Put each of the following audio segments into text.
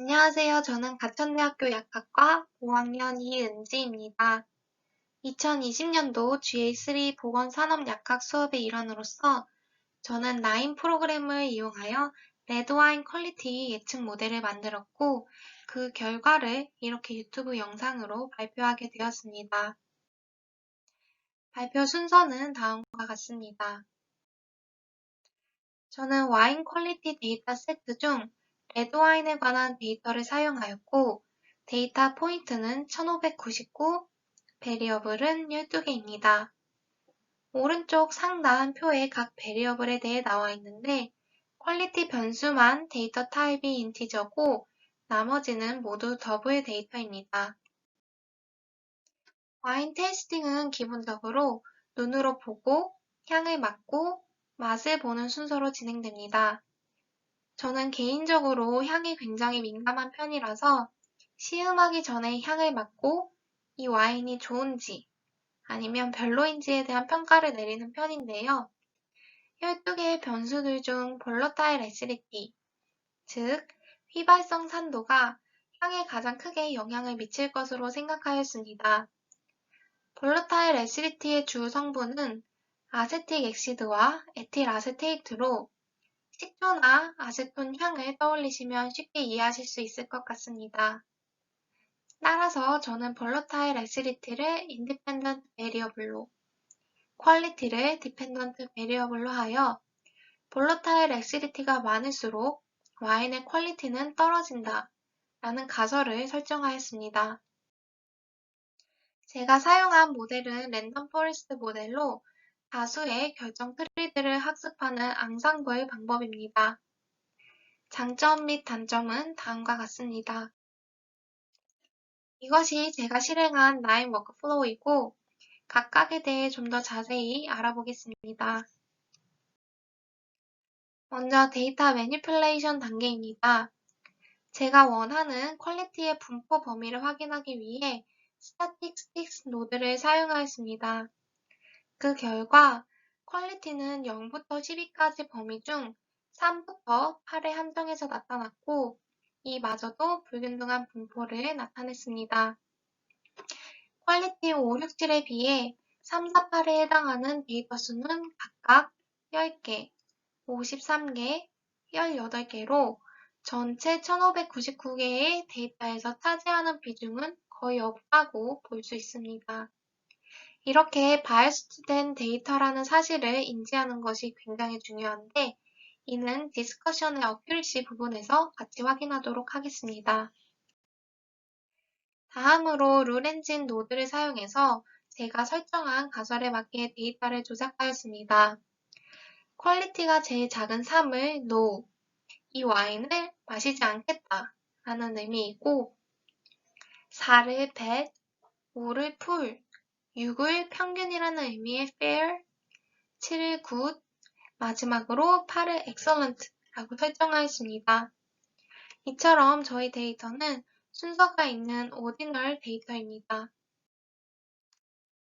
안녕하세요. 저는 가천대학교 약학과 5학년 이은지입니다. 2020년도 GA3 보건산업약학 수업의 일환으로서 저는 라인 프로그램을 이용하여 레드와인 퀄리티 예측 모델을 만들었고 그 결과를 이렇게 유튜브 영상으로 발표하게 되었습니다. 발표 순서는 다음과 같습니다. 저는 와인 퀄리티 데이터 세트 중 레드와인에 관한 데이터를 사용하였고 데이터 포인트는 1599, 베리어블은 12개입니다. 오른쪽 상단 표에 각 베리어블에 대해 나와 있는데 퀄리티 변수만 데이터 타입이 인티저고 나머지는 모두 더블 데이터입니다. 와인 테이스팅은 기본적으로 눈으로 보고 향을 맡고 맛을 보는 순서로 진행됩니다. 저는 개인적으로 향에 굉장히 민감한 편이라서 시음하기 전에 향을 맡고 이 와인이 좋은지 아니면 별로인지에 대한 평가를 내리는 편인데요. 12개의 변수들 중 볼러타일 애시디티, 즉 휘발성 산도가 향에 가장 크게 영향을 미칠 것으로 생각하였습니다. 볼러타일 애시디티의 주 성분은 아세틱 액시드와 에틸 아세테이트로 식초나 아세톤 향을 떠올리시면 쉽게 이해하실 수 있을 것 같습니다. 따라서 저는 볼러타일 애시디티를 인디펜던트 베리어블로, 퀄리티를 디펜던트 베리어블로 하여 볼러타일 애시디티가 많을수록 와인의 퀄리티는 떨어진다 라는 가설을 설정하였습니다. 제가 사용한 모델은 랜덤 포레스트 모델로 다수의 결정 트리들을 학습하는 앙상블 방법입니다. 장점 및 단점은 다음과 같습니다. 이것이 제가 실행한 라인 워크플로우이고 각각에 대해 좀 더 자세히 알아보겠습니다. 먼저 데이터 매니플레이션 단계입니다. 제가 원하는 퀄리티의 분포 범위를 확인하기 위해 스타티스틱스 노드를 사용하였습니다. 그 결과 퀄리티는 0부터 12까지 범위 중 3부터 8에 한정해서 나타났고 이마저도 불균등한 분포를 나타냈습니다. 퀄리티 5, 6, 7에 비해 3, 4, 8에 해당하는 데이터 수는 각각 10개, 53개, 18개로 전체 1599개의 데이터에서 차지하는 비중은 거의 없다고 볼 수 있습니다. 이렇게 바이어스된 데이터라는 사실을 인지하는 것이 굉장히 중요한데 이는 디스커션의 어큐리시 부분에서 같이 확인하도록 하겠습니다. 다음으로 룰 엔진 노드를 사용해서 제가 설정한 가설에 맞게 데이터를 조작하였습니다. 퀄리티가 제일 작은 3을 No, 이 와인을 마시지 않겠다 라는 의미이고 4를 Bad, 5를 Full, 6을 평균이라는 의미의 Fair, 7을 Good, 마지막으로 8을 Excellent 라고 설정하였습니다. 이처럼 저희 데이터는 순서가 있는 오디널 데이터입니다.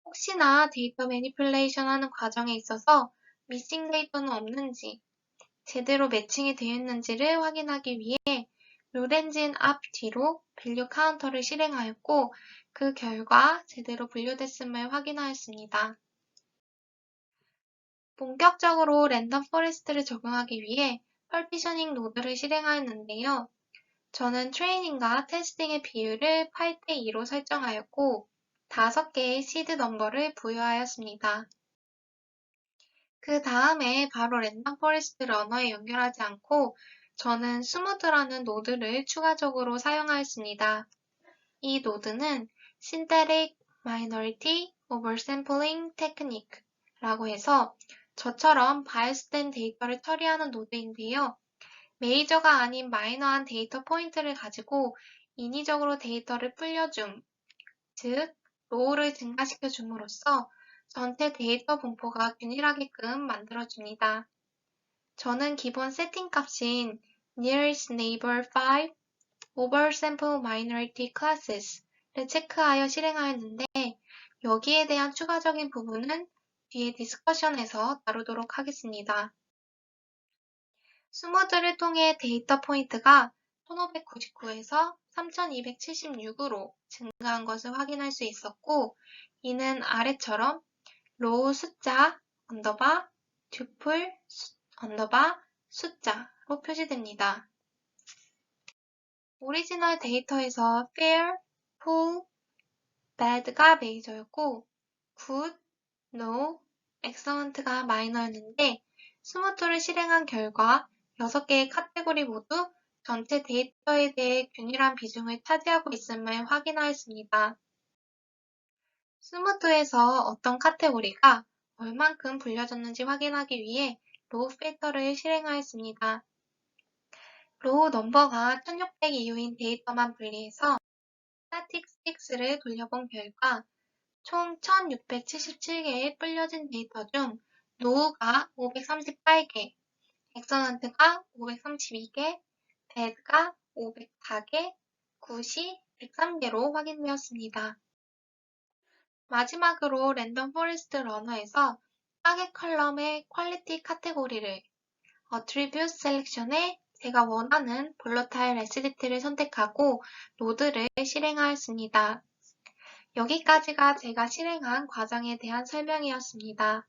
혹시나 데이터 매니플레이션 하는 과정에 있어서 미싱 데이터는 없는지, 제대로 매칭이 되어 있는지를 확인하기 위해 룰 엔진 앞 뒤로 밸류 카운터를 실행하였고 그 결과 제대로 분류됐음을 확인하였습니다. 본격적으로 랜덤 포레스트를 적용하기 위해 partitioning 노드를 실행하였는데요. 저는 트레이닝과 테스팅의 비율을 8대2로 설정하였고 5개의 시드 넘버를 부여하였습니다. 그 다음에 바로 랜덤 포레스트 러너에 연결하지 않고 저는 스무드라는 노드를 추가적으로 사용하였습니다. 이 노드는 Synthetic Minority Oversampling Technique 라고 해서 저처럼 바이어스된 데이터를 처리하는 노드인데요. 메이저가 아닌 마이너한 데이터 포인트를 가지고 인위적으로 데이터를 불려줌, 즉 로우를 증가시켜 줌으로써 전체 데이터 분포가 균일하게끔 만들어줍니다. 저는 기본 세팅 값인 nearest neighbor 5, oversample minority classes를 체크하여 실행하였는데 여기에 대한 추가적인 부분은 뒤에 디스커션에서 다루도록 하겠습니다. 스무드를 통해 데이터 포인트가 1599에서 3276으로 증가한 것을 확인할 수 있었고, 이는 아래처럼 로우 숫자 언더바 튜플 언더바 숫자로 표시됩니다. 오리지널 데이터에서 fair, full, bad가 메이저였고 good, no, excellent가 마이너였는데 스무트를 실행한 결과 6개의 카테고리 모두 전체 데이터에 대해 균일한 비중을 차지하고 있음을 확인하였습니다. 스무트에서 어떤 카테고리가 얼만큼 불려졌는지 확인하기 위해 로우 필터를 실행하였습니다. 로우 넘버가 1600 이후인 데이터만 분리해서 스태틱스틱스를 돌려본 결과 총 1677개의 불려진 데이터 중 노우가 538개, 엑설런트가 532개, 배드가 504개, 굿이 103개로 확인되었습니다. 마지막으로 랜덤 포레스트 러너에서 타겟 컬럼의 퀄리티 카테고리를 Attribute Selection에 제가 원하는 볼러타일 레시디티를 선택하고 노드를 실행하였습니다. 여기까지가 제가 실행한 과정에 대한 설명이었습니다.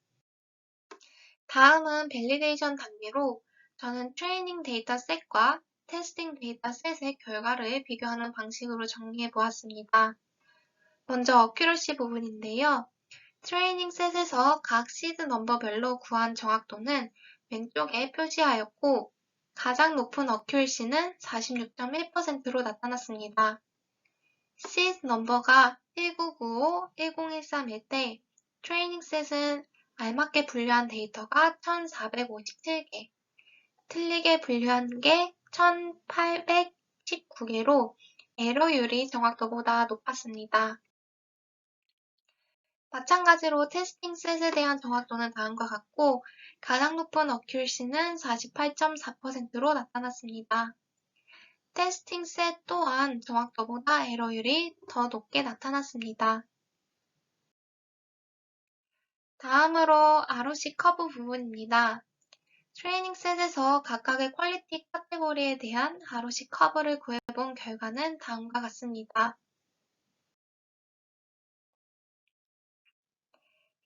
다음은 밸리데이션 단계로 저는 트레이닝 데이터셋과 테스팅 데이터셋의 결과를 비교하는 방식으로 정리해 보았습니다. 먼저 어큐러시 부분인데요. 트레이닝 셋에서 각 시드 넘버별로 구한 정확도는 왼쪽에 표시하였고 가장 높은 어큐러시는 46.1%로 나타났습니다. 시드 넘버가 1995, 1013일 때 트레이닝 셋은 알맞게 분류한 데이터가 1457개, 틀리게 분류한 게 1819개로 에러율이 정확도보다 높았습니다. 마찬가지로 테스팅 셋에 대한 정확도는 다음과 같고 가장 높은 어큐러시는 48.4%로 나타났습니다. 테스팅 셋 또한 정확도보다 에러율이 더 높게 나타났습니다. 다음으로 ROC 커브 부분입니다. 트레이닝 셋에서 각각의 퀄리티 카테고리에 대한 ROC 커브를 구해본 결과는 다음과 같습니다.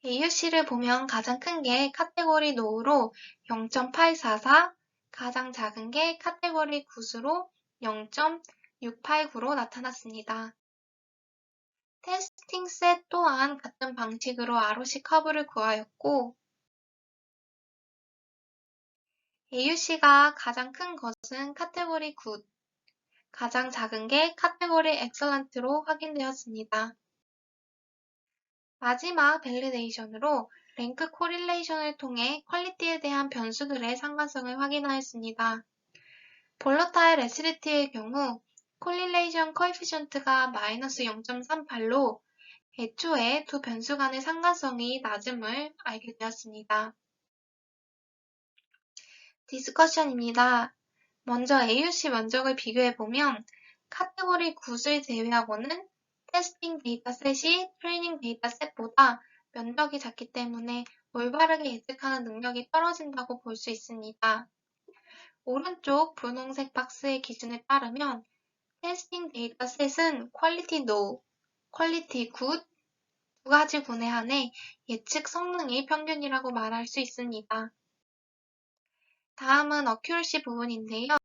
AUC를 보면 가장 큰 게 카테고리 노우로 0.844, 가장 작은 게 카테고리 굿으로 0.689로 나타났습니다. 테스팅 셋 또한 같은 방식으로 ROC 커브를 구하였고 AUC가 가장 큰 것은 카테고리 굿, 가장 작은 게 카테고리 엑설런트로 확인되었습니다. 마지막 밸리데이션으로 랭크 코릴레이션을 통해 퀄리티에 대한 변수들의 상관성을 확인하였습니다. 볼러타일 애시디티의 경우 코릴레이션 코에피션트가 마이너스 0.38로 애초에 두 변수 간의 상관성이 낮음을 알게 되었습니다. 디스커션입니다. 먼저 AUC 면적을 비교해보면 카테고리 굿을 제외하고는 테스팅 데이터셋이 트레이닝 데이터셋보다 면적이 작기 때문에 올바르게 예측하는 능력이 떨어진다고 볼 수 있습니다. 오른쪽 분홍색 박스의 기준에 따르면 테스팅 데이터셋은 퀄리티 노우, 퀄리티 굿 두 가지 군에 한해 예측 성능이 평균이라고 말할 수 있습니다. 다음은 어큐러시 부분인데요.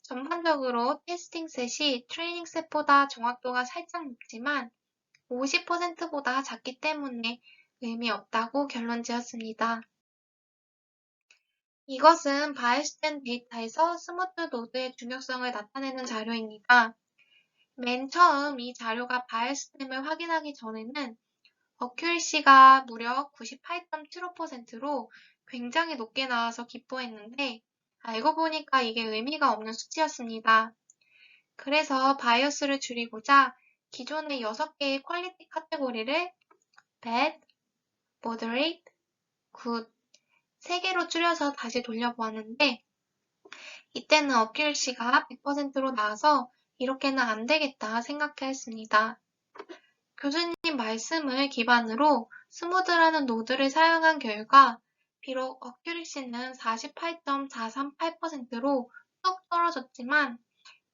전반적으로 테스팅 셋이 트레이닝 셋보다 정확도가 살짝 높지만 50%보다 작기 때문에 의미 없다고 결론 지었습니다. 이것은 바이스된 데이터에서 스무트 노드의 중요성을 나타내는 자료입니다. 맨 처음 이 자료가 바이스됨을 확인하기 전에는 어큐리시가 무려 98.75%로 굉장히 높게 나와서 기뻐했는데 알고 보니까 이게 의미가 없는 수치였습니다. 그래서 바이어스를 줄이고자 기존의 6개의 퀄리티 카테고리를 bad, moderate, good 3개로 줄여서 다시 돌려보았는데 이때는 어큐리시가 100%로 나와서 이렇게는 안 되겠다 생각했습니다. 교수님 말씀을 기반으로 스무드라는 노드를 사용한 결과 비록 어큐리시는 48.438%로 뚝 떨어졌지만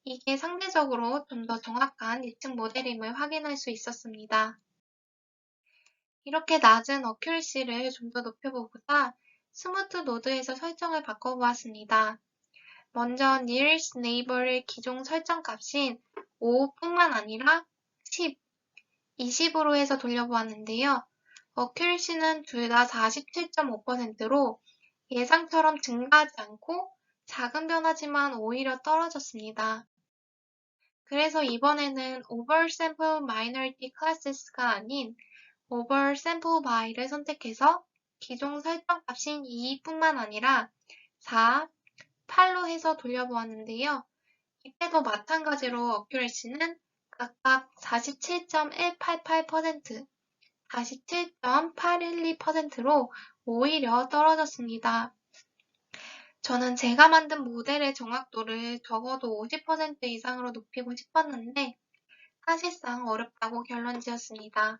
이게 상대적으로 좀 더 정확한 예측 모델임을 확인할 수 있었습니다. 이렇게 낮은 어큐리시를 좀 더 높여보고자 스무트 노드에서 설정을 바꿔보았습니다. 먼저 nearest neighbor의 기존 설정 값인 5뿐만 아니라 10, 20으로 해서 돌려보았는데요. 어큐리시는 둘 다 47.5%로 예상처럼 증가하지 않고 작은 변화지만 오히려 떨어졌습니다. 그래서 이번에는 oversample minority classes가 아닌 oversample by를 선택해서 기존 설정 값인 2뿐만 아니라 4, 8로 해서 돌려보았는데요. 이때도 마찬가지로 어큐레시는 각각 47.188%, 47.812%로 오히려 떨어졌습니다. 저는 제가 만든 모델의 정확도를 적어도 50% 이상으로 높이고 싶었는데 사실상 어렵다고 결론 지었습니다.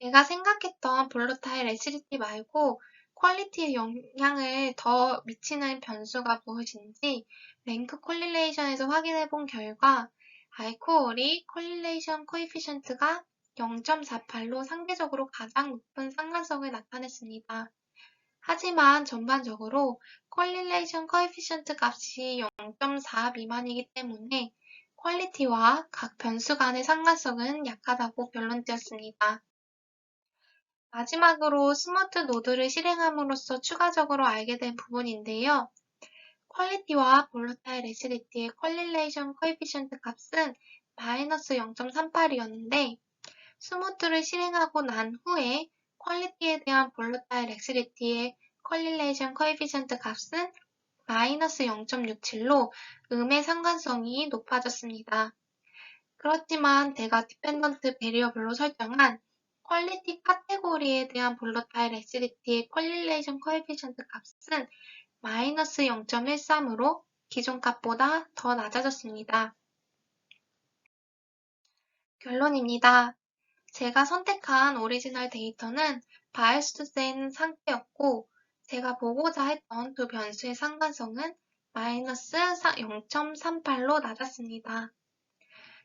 제가 생각했던 볼로타일 애시디티 말고 퀄리티에 영향을 더 미치는 변수가 무엇인지 랭크 콜릴레이션에서 확인해 본 결과 알코올이 콜릴레이션 코에피션트가 0.48로 상대적으로 가장 높은 상관성을 나타냈습니다. 하지만 전반적으로 콜릴레이션 코에피션트 값이 0.4 미만이기 때문에 퀄리티와 각 변수 간의 상관성은 약하다고 결론 지었습니다. 마지막으로 스마트 노드를 실행함으로써 추가적으로 알게 된 부분인데요. 퀄리티와 볼로타일 애시디티의 콜릴레이션 코에피션트 값은 마이너스 0.38이었는데 스무트를 실행하고 난 후에 퀄리티에 대한 볼로타일 애시디티의 콜릴레이션 코에피션트 값은 마이너스 0.67로 음의 상관성이 높아졌습니다. 그렇지만 제가 디펜던트 베리어블로 설정한 퀄리티 카테고리에 대한 볼로타일 애시디티의 콜릴레이션 코에피션트 값은 마이너스 0.13으로 기존 값보다 더 낮아졌습니다. 결론입니다. 제가 선택한 오리지널 데이터는 바이어스된 상태였고 제가 보고자 했던 두 변수의 상관성은 마이너스 0.38로 낮았습니다.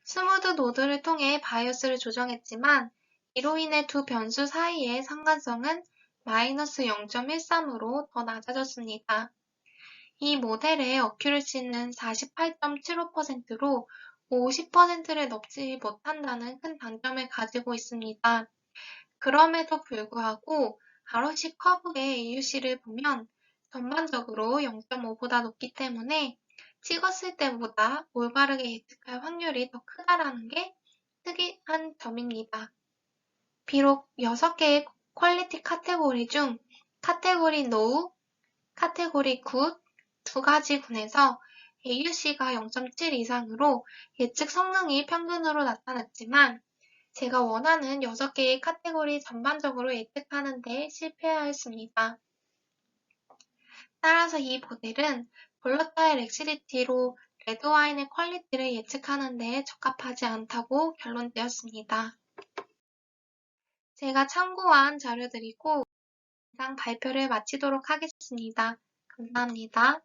스무드 노드를 통해 바이어스를 조정했지만 이로 인해 두 변수 사이의 상관성은 마이너스 0.13으로 더 낮아졌습니다. 이 모델의 어큐러시는 48.75%로 50%를 넘지 못한다는 큰 단점을 가지고 있습니다. 그럼에도 불구하고 ROC 커브의 AUC를 보면 전반적으로 0.5보다 높기 때문에 찍었을 때보다 올바르게 예측할 확률이 더 크다라는 게 특이한 점입니다. 비록 6개의 퀄리티 카테고리 중 카테고리 노우, 카테고리 굿 두 가지 군에서 AUC가 0.7 이상으로 예측 성능이 평균으로 나타났지만 제가 원하는 6개의 카테고리 전반적으로 예측하는 데 실패하였습니다. 따라서 이 모델은 볼러타일 엑시디티로 레드와인의 퀄리티를 예측하는 데 적합하지 않다고 결론되었습니다. 제가 참고한 자료들이고 이상 발표를 마치도록 하겠습니다. 감사합니다.